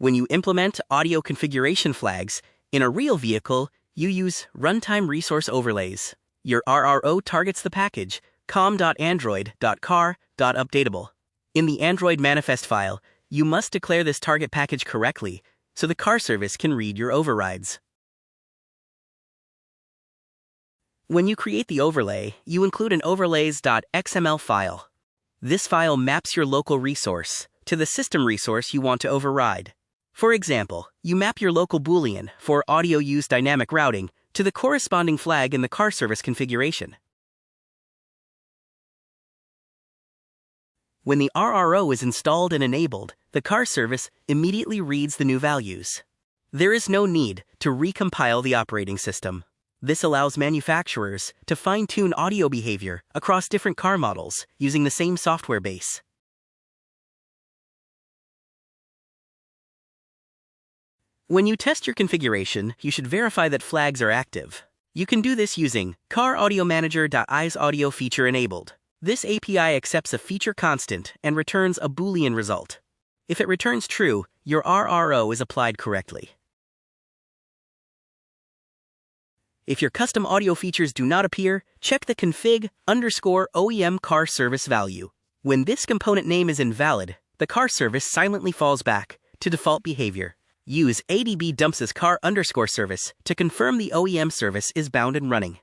When you implement audio configuration flags in a real vehicle, you use runtime resource overlays. Your RRO targets the package com.android.car.updatable. In the Android manifest file, you must declare this target package correctly so the car service can read your overrides. When you create the overlay, you include an overlays.xml file. This file maps your local resource to the system resource you want to override. For example, you map your local Boolean for audio use dynamic routing to the corresponding flag in the car service configuration. When the RRO is installed and enabled, the car service immediately reads the new values. There is no need to recompile the operating system. This allows manufacturers to fine-tune audio behavior across different car models using the same software base. When you test your configuration, you should verify that flags are active. You can do this using CarAudioManager.IsAudio feature enabled. This API accepts a feature constant and returns a Boolean result. If it returns true, your RRO is applied correctly. If your custom audio features do not appear, check the config_OEM car service value. When this component name is invalid, the car service silently falls back to default behavior. Use ADB dumps as car_service to confirm the OEM service is bound and running.